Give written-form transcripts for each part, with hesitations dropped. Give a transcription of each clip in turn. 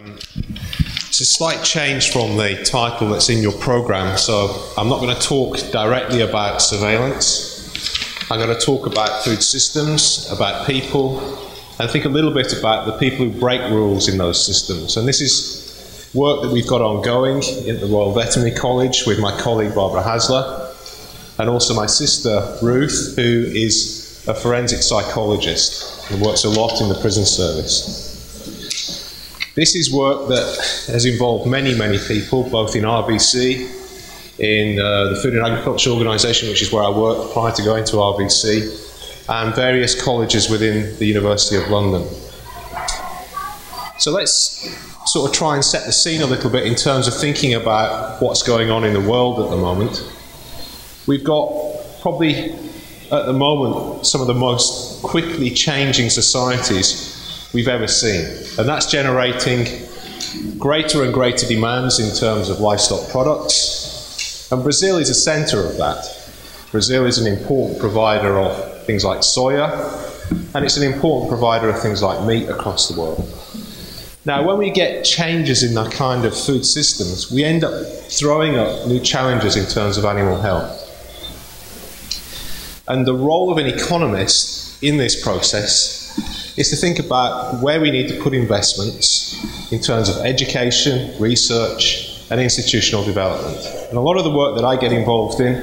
It's a slight change from the title that's in your program, so I'm not going to talk directly about surveillance. I'm going to talk about food systems, about people, and think a little bit about the people who break rules in those systems. And this is work that we've got ongoing at the Royal Veterinary College with my colleague Barbara Hasler, and also my sister Ruth, who is a forensic psychologist and works a lot in the prison service. This is work that has involved many, many people, both in RVC, in the Food and Agriculture Organisation, which is where I worked prior to going to RVC, and various colleges within the University of London. So let's sort of try and set the scene a little bit in terms of thinking about what's going on in the world at the moment. We've got probably, at the moment, some of the most quickly changing societies we've ever seen. And that's generating greater and greater demands in terms of livestock products. And Brazil is a centre of that. Brazil is an important provider of things like soya, and it's an important provider of things like meat across the world. Now, when we get changes in that kind of food systems, we end up throwing up new challenges in terms of animal health. And the role of an economist in this process is to think about where we need to put investments in terms of education, research, and institutional development. And a lot of the work that I get involved in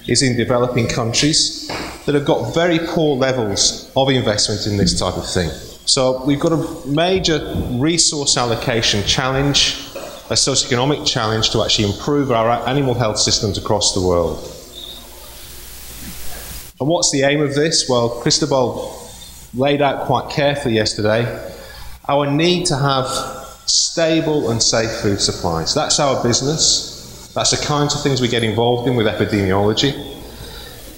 is in developing countries that have got very poor levels of investment in this type of thing. So we've got a major resource allocation challenge, a socioeconomic challenge to actually improve our animal health systems across the world. And what's the aim of this? Well, Cristobal laid out quite carefully yesterday our need to have stable and safe food supplies. That's our business. That's the kinds of things we get involved in with epidemiology.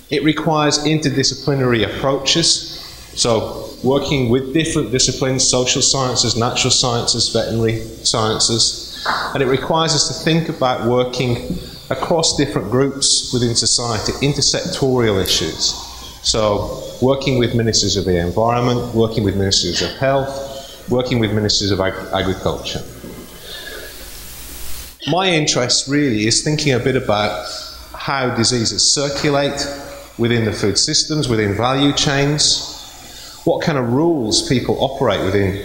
It requires interdisciplinary approaches, so working with different disciplines, social sciences, natural sciences, veterinary sciences, and it requires us to think about working across different groups within society, intersectorial issues. So working with ministers of the environment, working with ministers of health, working with ministers of agriculture. My interest really is thinking a bit about how diseases circulate within the food systems, within value chains, what kind of rules people operate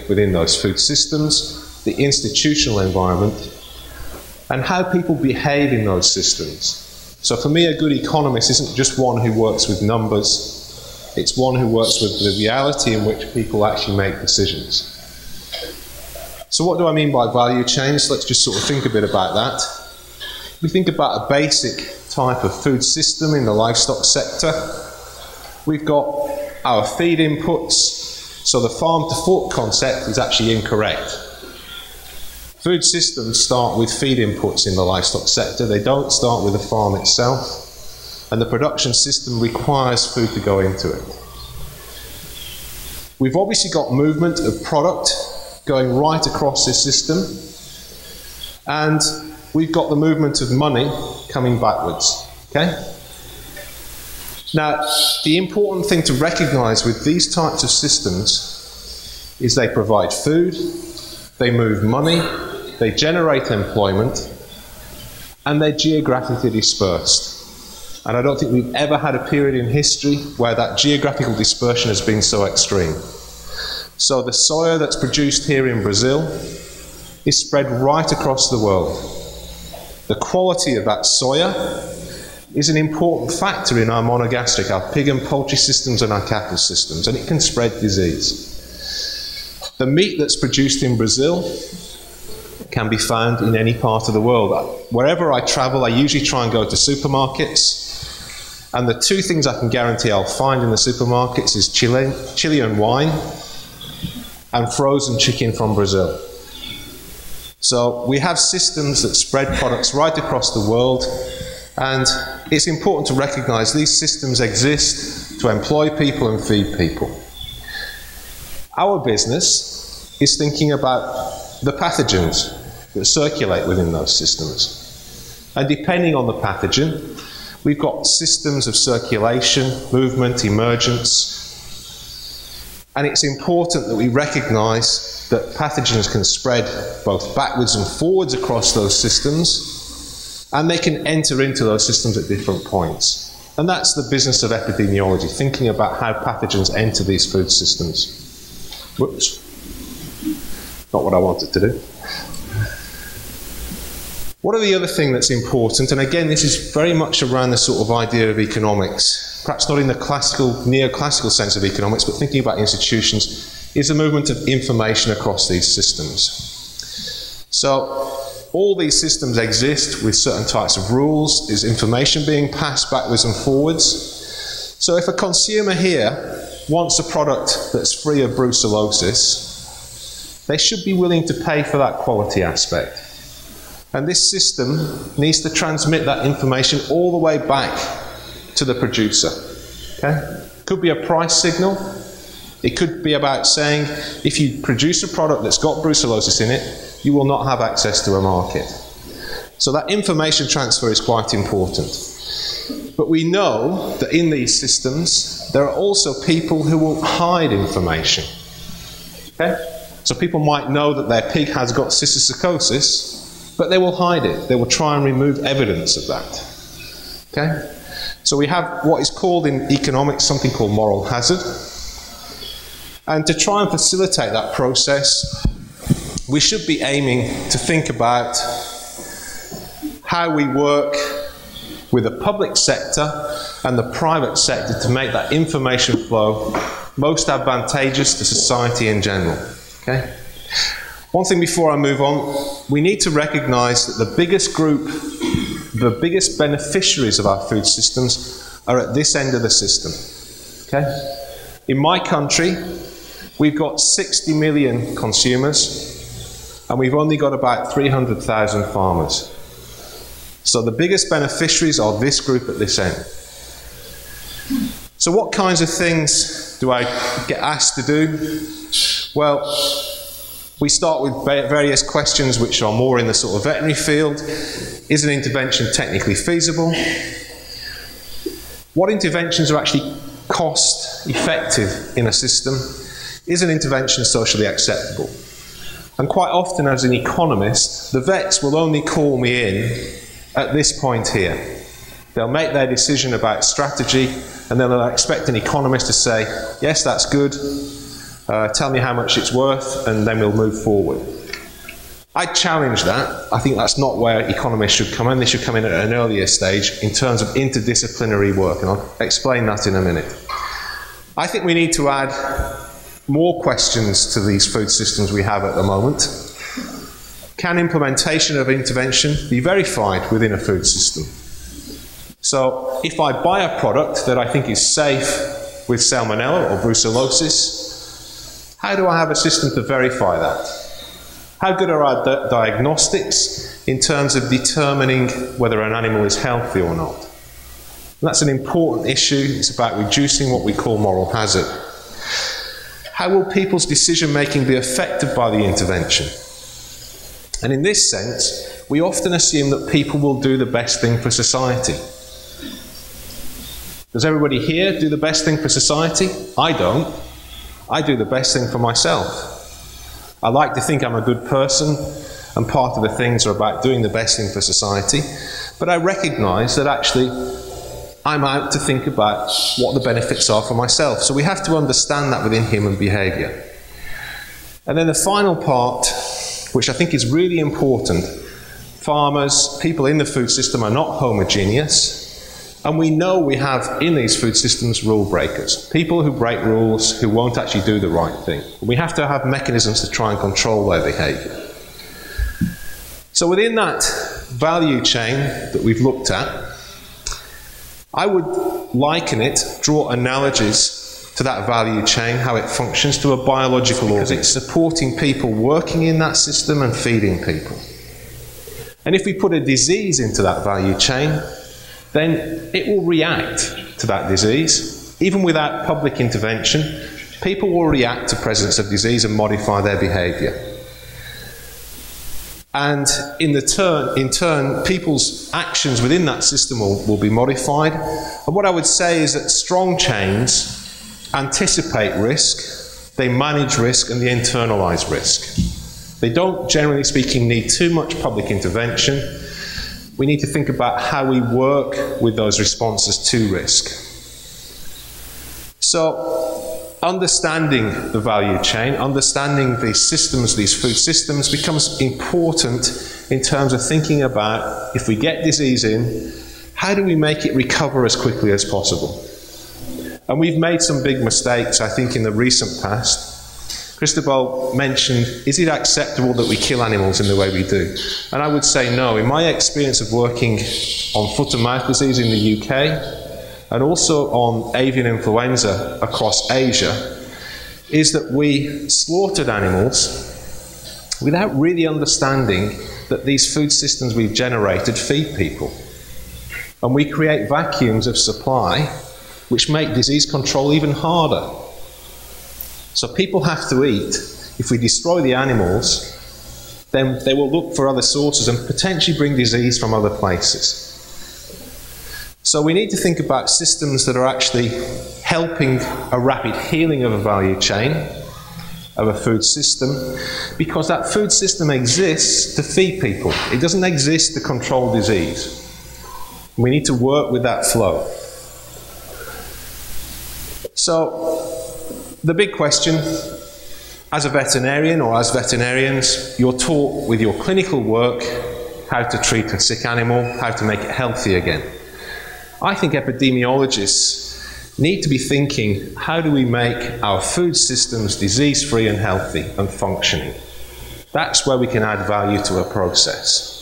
within those food systems, the institutional environment, and how people behave in those systems. So for me, a good economist isn't just one who works with numbers, it's one who works with the reality in which people actually make decisions. So what do I mean by value chains? Let's just sort of think a bit about that. We think about a basic type of food system in the livestock sector. We've got our feed inputs, so the farm to fork concept is actually incorrect. Food systems start with feed inputs in the livestock sector. They don't start with the farm itself. And the production system requires food to go into it. We've obviously got movement of product going right across this system. And we've got the movement of money coming backwards. Okay? Now, the important thing to recognize with these types of systems is they provide food, they move money, they generate employment, and they're geographically dispersed. And I don't think we've ever had a period in history where that geographical dispersion has been so extreme. So the soya that's produced here in Brazil is spread right across the world. The quality of that soya is an important factor in our monogastric, our pig and poultry systems and our cattle systems, and it can spread disease. The meat that's produced in Brazil can be found in any part of the world. Wherever I travel, I usually try and go to supermarkets, and the two things I can guarantee I'll find in the supermarkets is Chilean wine and frozen chicken from Brazil. So we have systems that spread products right across the world, and it's important to recognize these systems exist to employ people and feed people. Our business is thinking about the pathogens that circulate within those systems. And depending on the pathogen, we've got systems of circulation, movement, emergence. And it's important that we recognize that pathogens can spread both backwards and forwards across those systems, and they can enter into those systems at different points. And that's the business of epidemiology, thinking about how pathogens enter these food systems. Whoops. Not what I wanted to do. What are the other thing that's important? And again, this is very much around the sort of idea of economics. Perhaps not in the classical, neoclassical sense of economics, but thinking about institutions, is the movement of information across these systems. So, all these systems exist with certain types of rules. Is information being passed backwards and forwards? So if a consumer here wants a product that's free of brucellosis, they should be willing to pay for that quality aspect. And this system needs to transmit that information all the way back to the producer. Okay? It could be a price signal. It could be about saying, if you produce a product that's got brucellosis in it, you will not have access to a market. So that information transfer is quite important. But we know that in these systems, there are also people who will hide information. Okay? So people might know that their pig has got cysticercosis, but they will hide it. They will try and remove evidence of that. Okay? So we have what is called in economics something called moral hazard. And to try and facilitate that process, we should be aiming to think about how we work with the public sector and the private sector to make that information flow most advantageous to society in general. Okay? One thing before I move on, we need to recognise that the biggest group, the biggest beneficiaries of our food systems are at this end of the system. Okay? In my country, we've got 60 million consumers, and we've only got about 300,000 farmers. So the biggest beneficiaries are this group at this end. So what kinds of things do I get asked to do? Well, we start with various questions which are more in the sort of veterinary field. Is an intervention technically feasible? What interventions are actually cost effective in a system? Is an intervention socially acceptable? And quite often as an economist, the vets will only call me in at this point here. They'll make their decision about strategy, and then they'll expect an economist to say, yes, that's good, tell me how much it's worth, and then we'll move forward. I challenge that. I think that's not where economists should come in. They should come in at an earlier stage in terms of interdisciplinary work, and I'll explain that in a minute. I think we need to add more questions to these food systems we have at the moment. Can implementation of intervention be verified within a food system? So if I buy a product that I think is safe with salmonella or brucellosis, how do I have a system to verify that? How good are our diagnostics in terms of determining whether an animal is healthy or not? And that's an important issue. It's about reducing what we call moral hazard. How will people's decision-making be affected by the intervention? And in this sense, we often assume that people will do the best thing for society. Does everybody here do the best thing for society? I don't. I do the best thing for myself. I like to think I'm a good person, and part of the things are about doing the best thing for society. But I recognise that actually I'm out to think about what the benefits are for myself. So we have to understand that within human behaviour. And then the final part, which I think is really important, farmers, people in the food system are not homogeneous. And we know we have in these food systems rule breakers, people who break rules, who won't actually do the right thing. We have to have mechanisms to try and control their behaviour. So within that value chain that we've looked at, I would liken it, draw analogies to that value chain, how it functions, to a biological organ. It's supporting people working in that system and feeding people. And if we put a disease into that value chain, then it will react to that disease. Even without public intervention, people will react to presence of disease and modify their behaviour. And in turn, people's actions within that system will be modified. And what I would say is that strong chains anticipate risk, they manage risk, and they internalise risk. They don't, generally speaking, need too much public intervention. We need to think about how we work with those responses to risk. So, understanding the value chain, understanding these systems, these food systems, becomes important in terms of thinking about, if we get disease in, how do we make it recover as quickly as possible? And we've made some big mistakes, I think, in the recent past. Cristobal mentioned, is it acceptable that we kill animals in the way we do? And I would say no. In my experience of working on foot and mouth disease in the UK, and also on avian influenza across Asia, is that we slaughtered animals without really understanding that these food systems we've generated feed people. And we create vacuums of supply which make disease control even harder. So people have to eat. If we destroy the animals, then they will look for other sources and potentially bring disease from other places. So we need to think about systems that are actually helping a rapid healing of a value chain, of a food system, because that food system exists to feed people. It doesn't exist to control disease. We need to work with that flow. So, the big question, as a veterinarian or as veterinarians, you're taught with your clinical work how to treat a sick animal, how to make it healthy again. I think epidemiologists need to be thinking, how do we make our food systems disease-free and healthy and functioning? That's where we can add value to a process.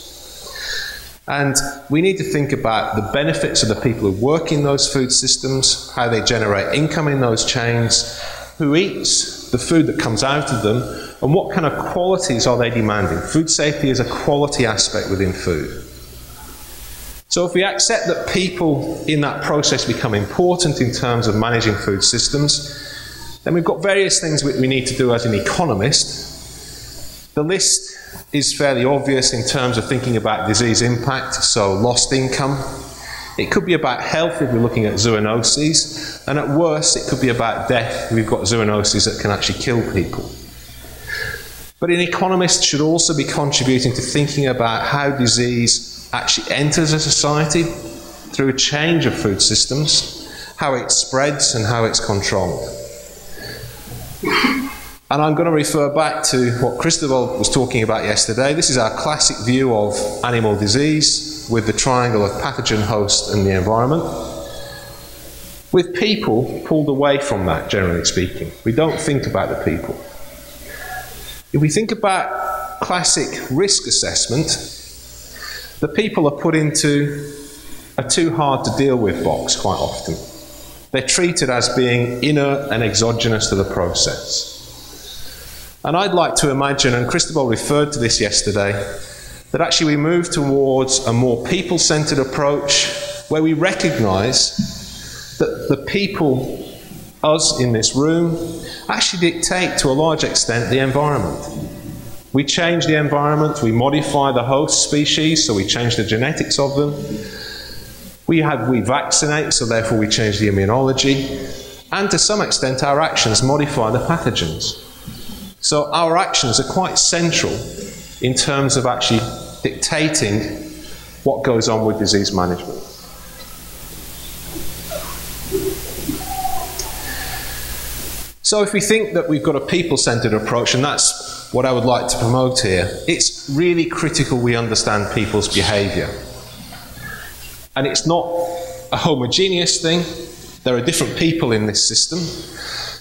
And we need to think about the benefits of the people who work in those food systems, how they generate income in those chains, who eats the food that comes out of them, and what kind of qualities are they demanding. Food safety is a quality aspect within food. So if we accept that people in that process become important in terms of managing food systems, then we've got various things we need to do as an economist. The list is fairly obvious in terms of thinking about disease impact, so lost income. It could be about health if we're looking at zoonoses, and at worst it could be about death if we've got zoonoses that can actually kill people. But an economist should also be contributing to thinking about how disease actually enters a society through a change of food systems, how it spreads and how it's controlled. And I'm going to refer back to what Cristobal was talking about yesterday. This is our classic view of animal disease with the triangle of pathogen, host and the environment. With people pulled away from that, generally speaking. We don't think about the people. If we think about classic risk assessment, the people are put into a too hard to deal with box quite often. They're treated as being inert and exogenous to the process. And I'd like to imagine, and Cristobal referred to this yesterday, that actually we move towards a more people-centered approach where we recognise that the people, us in this room, actually dictate to a large extent the environment. We change the environment, we modify the host species, so we change the genetics of them. We vaccinate, so therefore we change the immunology. And to some extent our actions modify the pathogens. So our actions are quite central in terms of actually dictating what goes on with disease management. So if we think that we've got a people-centered approach, and that's what I would like to promote here, it's really critical we understand people's behaviour. And it's not a homogeneous thing. There are different people in this system.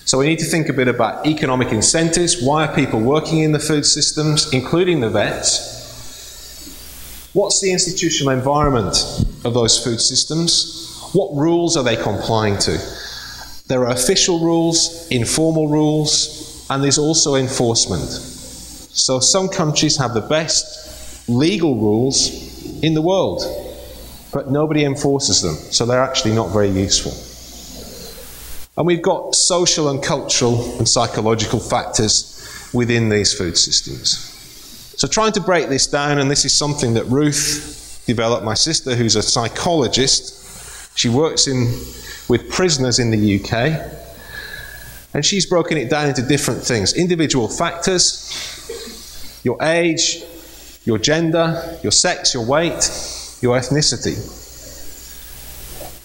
So we need to think a bit about economic incentives. Why are people working in the food systems, including the vets? What's the institutional environment of those food systems? What rules are they complying to? There are official rules, informal rules, and there's also enforcement. So some countries have the best legal rules in the world, but nobody enforces them, so they're actually not very useful. And we've got social and cultural and psychological factors within these food systems. So trying to break this down, and this is something that Ruth developed, my sister, who's a psychologist. She works with prisoners in the UK. And she's broken it down into different things. Individual factors, your age, your gender, your sex, your weight, your ethnicity,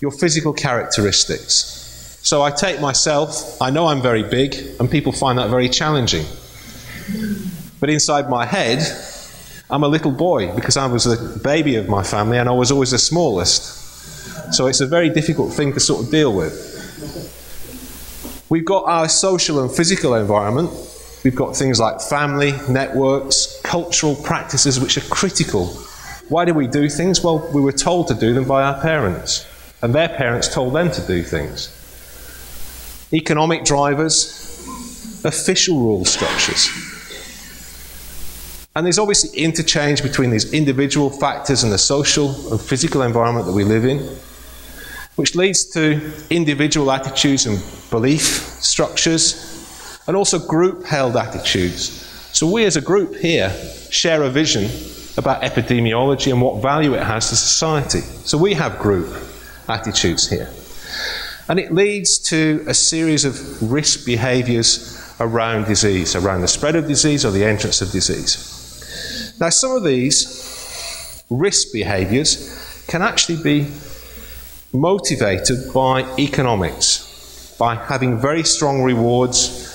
your physical characteristics. So I take myself, I know I'm very big, and people find that very challenging. But inside my head, I'm a little boy, because I was the baby of my family and I was always the smallest. So it's a very difficult thing to sort of deal with. We've got our social and physical environment. We've got things like family, networks, cultural practices which are critical. Why do we do things? Well, we were told to do them by our parents, and their parents told them to do things. Economic drivers, official rule structures. And there's obviously interchange between these individual factors and the social and physical environment that we live in, which leads to individual attitudes and belief structures, and also group-held attitudes. So we as a group here share a vision about epidemiology and what value it has to society. So we have group attitudes here. And it leads to a series of risk behaviours around disease, around the spread of disease or the entrance of disease. Now, some of these risk behaviours can actually be motivated by economics, by having very strong rewards,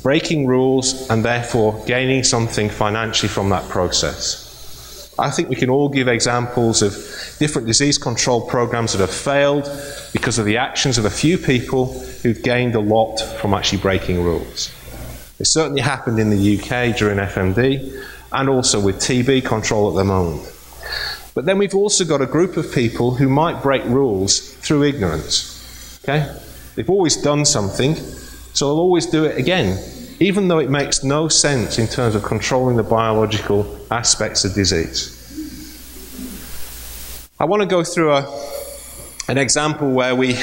breaking rules, and therefore gaining something financially from that process. I think we can all give examples of different disease control programs that have failed because of the actions of a few people who've gained a lot from actually breaking rules. It certainly happened in the UK during FMD, and also with TB control at the moment. But then we've also got a group of people who might break rules through ignorance. Okay? They've always done something, so they'll always do it again, even though it makes no sense in terms of controlling the biological aspects of disease. I want to go through an example where we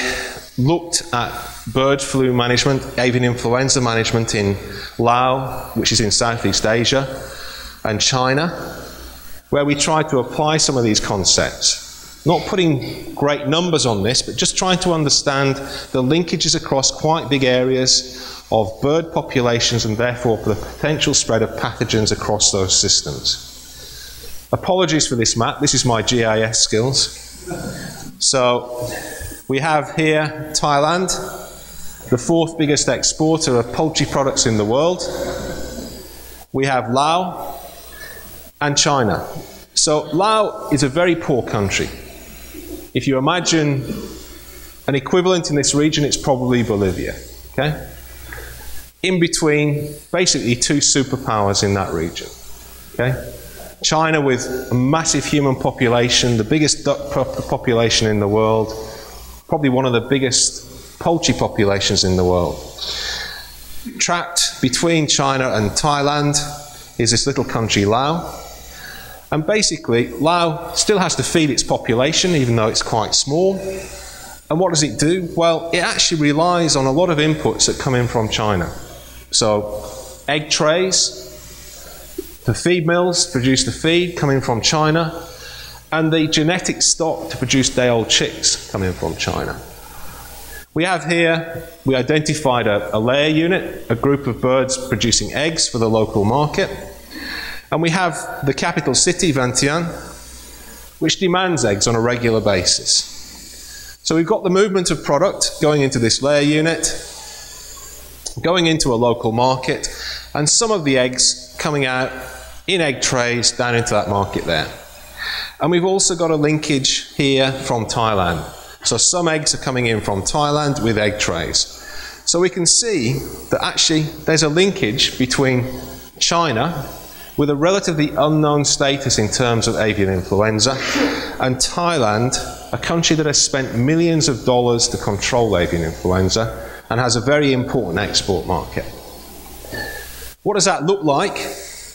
looked at bird flu management, avian influenza management in Laos, which is in Southeast Asia, and China, where we tried to apply some of these concepts. Not putting great numbers on this, but just trying to understand the linkages across quite big areas of bird populations and therefore the potential spread of pathogens across those systems. Apologies for this map, this is my GIS skills. So we have here Thailand, the 4th biggest exporter of poultry products in the world. We have Laos and China. So Laos is a very poor country. If you imagine an equivalent in this region, it's probably Bolivia. Okay? In between basically two superpowers in that region. Okay? China with a massive human population, the biggest duck population in the world, probably one of the biggest poultry populations in the world. Trapped between China and Thailand is this little country, Laos. And basically, Laos still has to feed its population, even though it's quite small. And what does it do? Well, it actually relies on a lot of inputs that come in from China. So, egg trays, the feed mills produce the feed coming from China, and the genetic stock to produce day-old chicks coming from China. We have here, we identified a layer unit, a group of birds producing eggs for the local market. And we have the capital city, Vientiane, which demands eggs on a regular basis. So we've got the movement of product going into this layer unit, going into a local market, and some of the eggs coming out in egg trays down into that market there. And we've also got a linkage here from Thailand. So some eggs are coming in from Thailand with egg trays. So we can see that actually there's a linkage between China, with a relatively unknown status in terms of avian influenza, and Thailand, a country that has spent millions of dollars to control avian influenza and has a very important export market. What does that look like?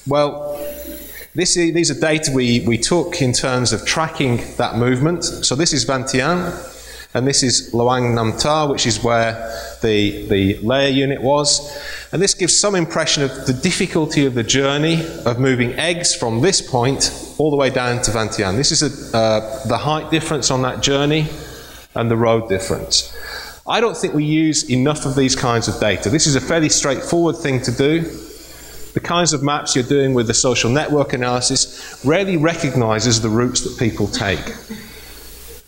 Well, these are data we took in terms of tracking that movement. So this is Vientiane, and this is Luang Namtar, which is where the layer unit was. And this gives some impression of the difficulty of the journey of moving eggs from this point all the way down to Vientiane. This is the height difference on that journey and the road difference. I don't think we use enough of these kinds of data. This is a fairly straightforward thing to do. The kinds of maps you're doing with the social network analysis rarely recognizes the routes that people take.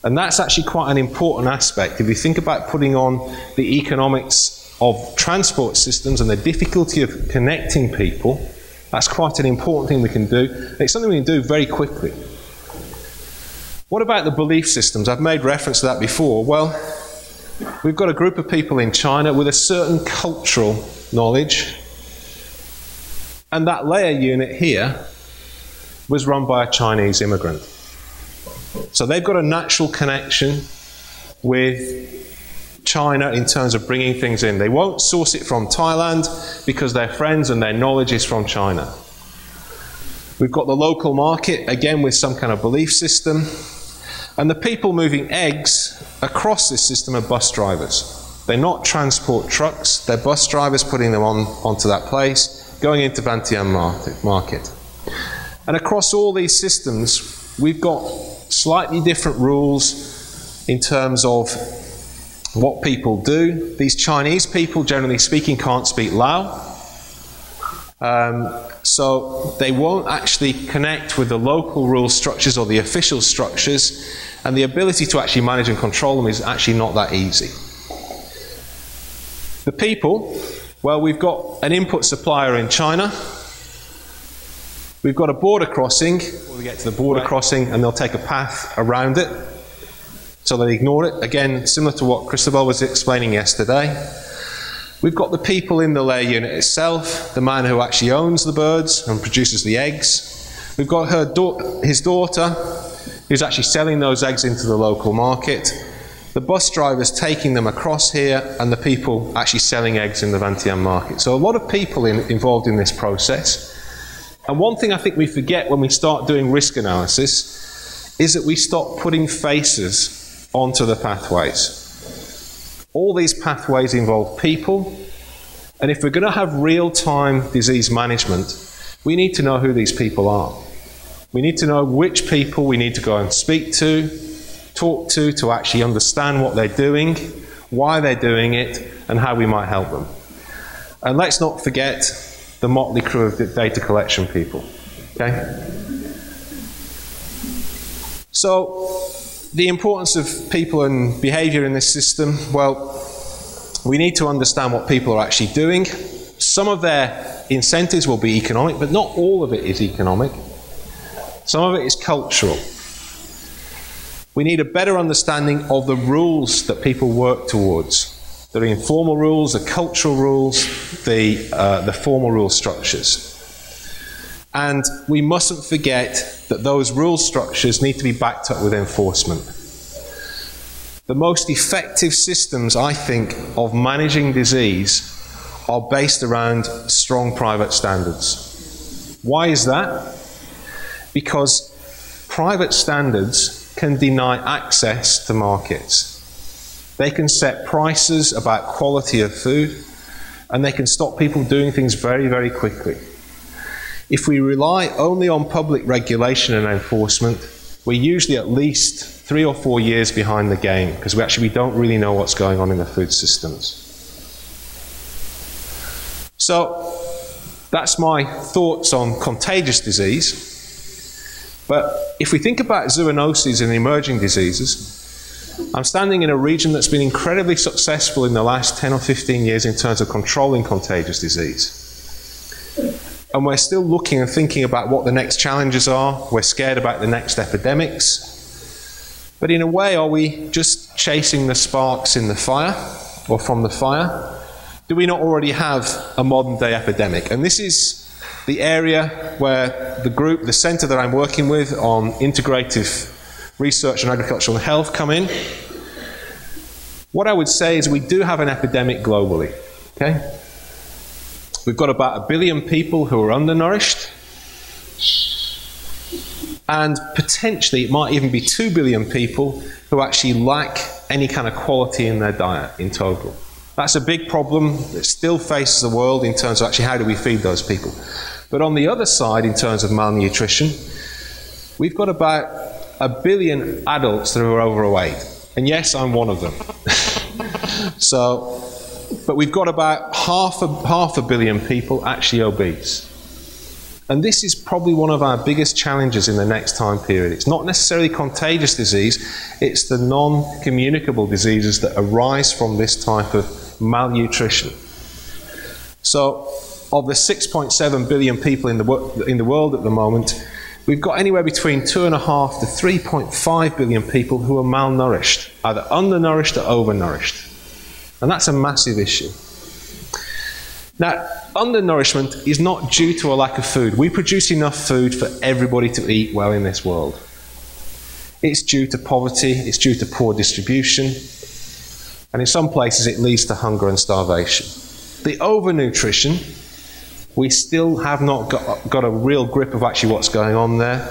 And that's actually quite an important aspect. If you think about putting on the economics of transport systems and the difficulty of connecting people, that's quite an important thing we can do. And it's something we can do very quickly. What about the belief systems? I've made reference to that before. Well, we've got a group of people in China with a certain cultural knowledge, and that layer unit here was run by a Chinese immigrant. So they've got a natural connection with China in terms of bringing things in. They won't source it from Thailand because they're friends and their knowledge is from China. We've got the local market, again with some kind of belief system. And the people moving eggs across this system are bus drivers. They're not transport trucks, they're bus drivers putting them onto that place, going into Vientiane market. And across all these systems, we've got slightly different rules in terms of what people do. These Chinese people, generally speaking, can't speak Lao. So they won't actually connect with the local rule structures or the official structures, and the ability to actually manage and control them is actually not that easy. The people, well, we've got an input supplier in China. We've got a border crossing. We get to the border crossing and they'll take a path around it. So they ignore it. Again, similar to what Cristobal was explaining yesterday. We've got the people in the layer unit itself, the man who actually owns the birds and produces the eggs. We've got his daughter, who's actually selling those eggs into the local market. The bus drivers taking them across here, and the people actually selling eggs in the Vientiane market. So a lot of people involved in this process. And one thing I think we forget when we start doing risk analysis is that we stop putting faces onto the pathways. All these pathways involve people, and if we're going to have real-time disease management, we need to know who these people are. We need to know which people we need to go and speak to, talk to actually understand what they're doing, why they're doing it, and how we might help them. And let's not forget the motley crew of data collection people. Okay? So, the importance of people and behavior in this system, well, we need to understand what people are actually doing. Some of their incentives will be economic, but not all of it is economic. Some of it is cultural. We need a better understanding of the rules that people work towards. The informal rules, the cultural rules, the formal rule structures. And we mustn't forget that those rule structures need to be backed up with enforcement. The most effective systems, I think, of managing disease are based around strong private standards. Why is that? Because private standards can deny access to markets. They can set prices about quality of food, and they can stop people doing things very, very quickly. If we rely only on public regulation and enforcement, we're usually at least 3 or 4 years behind the game, because we don't really know what's going on in the food systems. So that's my thoughts on contagious disease. But if we think about zoonoses and emerging diseases, I'm standing in a region that's been incredibly successful in the last 10 or 15 years in terms of controlling contagious disease. And we're still looking and thinking about what the next challenges are. We're scared about the next epidemics. But in a way, are we just chasing the sparks in the fire, or from the fire? Do we not already have a modern day epidemic? And this is the area where the centre that I'm working with on integrative research and agricultural health come in. What I would say is we do have an epidemic globally. Okay? We've got about 1 billion people who are undernourished, and potentially it might even be 2 billion people who actually lack any kind of quality in their diet in total. That's a big problem that still faces the world in terms of actually how do we feed those people. But on the other side, in terms of malnutrition, we've got about 1 billion adults that are overweight. And yes, I'm one of them. So, but we've got about half a billion people actually obese. And this is probably one of our biggest challenges in the next time period. It's not necessarily contagious disease, it's the non-communicable diseases that arise from this type of malnutrition. So, of the 6.7 billion people in the world at the moment, we've got anywhere between 2.5 to 3.5 billion people who are malnourished, either undernourished or overnourished. And that's a massive issue. Now, undernourishment is not due to a lack of food. We produce enough food for everybody to eat well in this world. It's due to poverty, it's due to poor distribution, and in some places it leads to hunger and starvation. The overnutrition, we still have not got a real grip of actually what's going on there.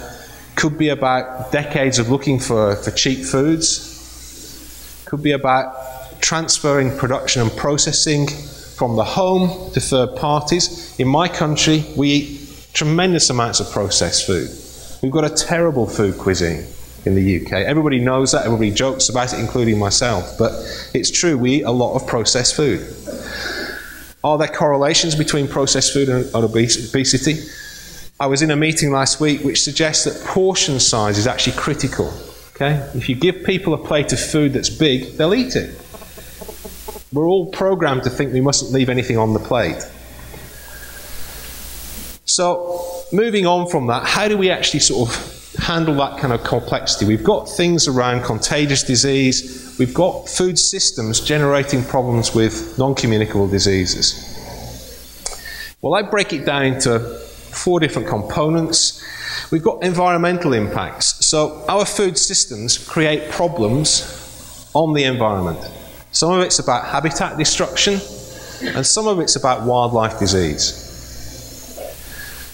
Could be about decades of looking for cheap foods. Could be about transferring production and processing from the home to third parties. In my country, we eat tremendous amounts of processed food. We've got a terrible food cuisine in the UK. Everybody knows that, everybody jokes about it, including myself, but it's true, we eat a lot of processed food. Are there correlations between processed food and obesity? I was in a meeting last week which suggests that portion size is actually critical. Okay? If you give people a plate of food that's big, they'll eat it. We're all programmed to think we mustn't leave anything on the plate. So, moving on from that, how do we actually sort of handle that kind of complexity? We've got things around contagious disease, we've got food systems generating problems with non-communicable diseases. Well, I break it down into 4 different components. We've got environmental impacts. So, our food systems create problems on the environment. Some of it's about habitat destruction, and some of it's about wildlife disease.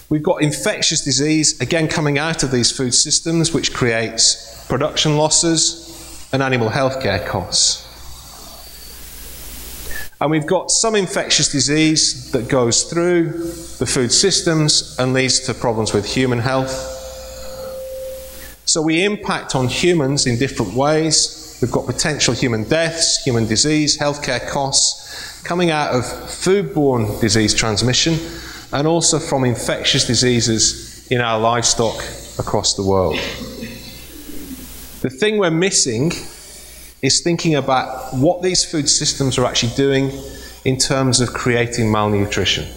We've got infectious disease, again coming out of these food systems, which creates production losses and animal healthcare costs. And we've got some infectious disease that goes through the food systems and leads to problems with human health. So we impact on humans in different ways. We've got potential human deaths, human disease, healthcare costs coming out of foodborne disease transmission and also from infectious diseases in our livestock across the world. The thing we're missing is thinking about what these food systems are actually doing in terms of creating malnutrition.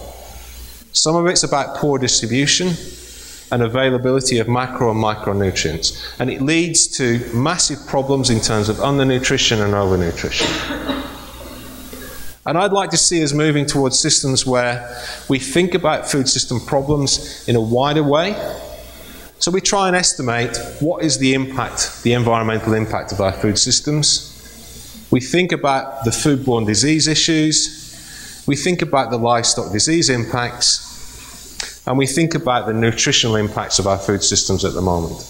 Some of it's about poor distribution and availability of macro and micronutrients. And it leads to massive problems in terms of undernutrition and overnutrition. And I'd like to see us moving towards systems where we think about food system problems in a wider way. So we try and estimate what is the impact, the environmental impact of our food systems. We think about the foodborne disease issues. We think about the livestock disease impacts. And we think about the nutritional impacts of our food systems at the moment.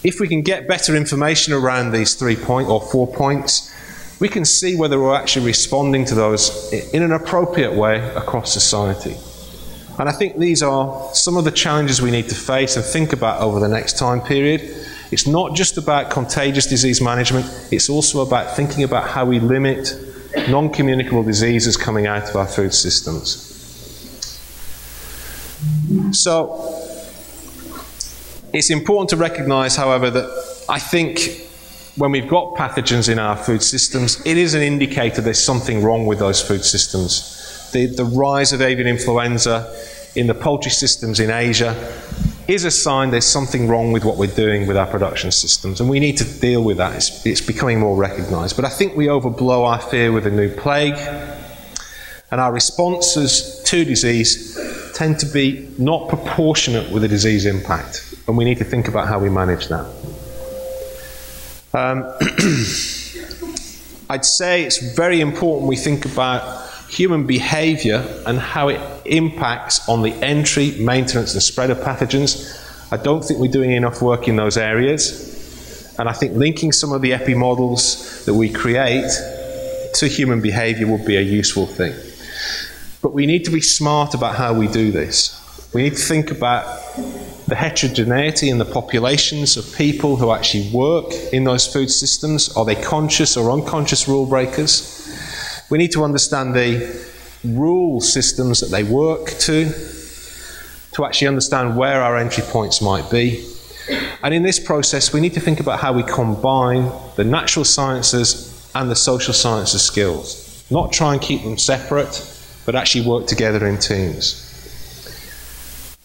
If we can get better information around these 4 points, we can see whether we're actually responding to those in an appropriate way across society. And I think these are some of the challenges we need to face and think about over the next time period. It's not just about contagious disease management, it's also about thinking about how we limit non-communicable diseases coming out of our food systems. So, it's important to recognise, however, that I think when we've got pathogens in our food systems, it is an indicator there's something wrong with those food systems. The rise of avian influenza in the poultry systems in Asia is a sign there's something wrong with what we're doing with our production systems, and we need to deal with that. It's becoming more recognised. But I think we overblow our fear with a new plague, and our responses to disease tend to be not proportionate with the disease impact, and we need to think about how we manage that. I'd say it's very important we think about human behaviour and how it impacts on the entry, maintenance and spread of pathogens. I don't think we're doing enough work in those areas, and I think linking some of the epi models that we create to human behaviour would be a useful thing. But we need to be smart about how we do this. We need to think about the heterogeneity in the populations of people who actually work in those food systems. Are they conscious or unconscious rule breakers? We need to understand the rule systems that they work to actually understand where our entry points might be. And in this process, we need to think about how we combine the natural sciences and the social sciences skills. Not try and keep them separate, but actually work together in teams.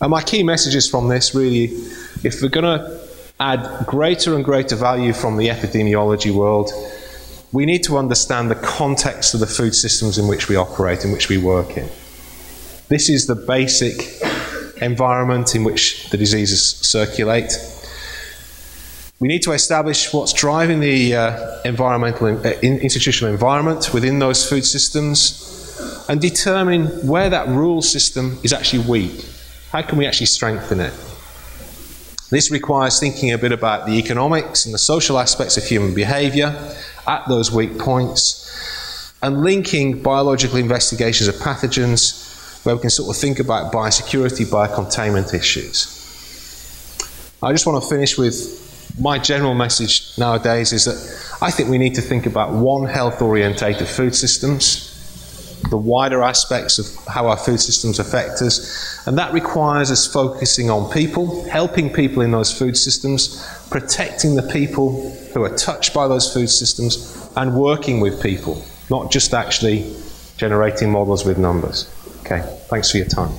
And my key messages from this really, if we're going to add greater and greater value from the epidemiology world, we need to understand the context of the food systems in which we operate, in which we work in. This is the basic environment in which the diseases circulate. We need to establish what's driving the institutional environment within those food systems and determine where that rule system is actually weak. How can we actually strengthen it? This requires thinking a bit about the economics and the social aspects of human behaviour at those weak points and linking biological investigations of pathogens where we can sort of think about biosecurity, biocontainment issues. I just want to finish with my general message nowadays is that I think we need to think about one health-orientated food systems, the wider aspects of how our food systems affect us, and that requires us focusing on people, helping people in those food systems, protecting the people who are touched by those food systems, and working with people, not just actually generating models with numbers. Okay, thanks for your time.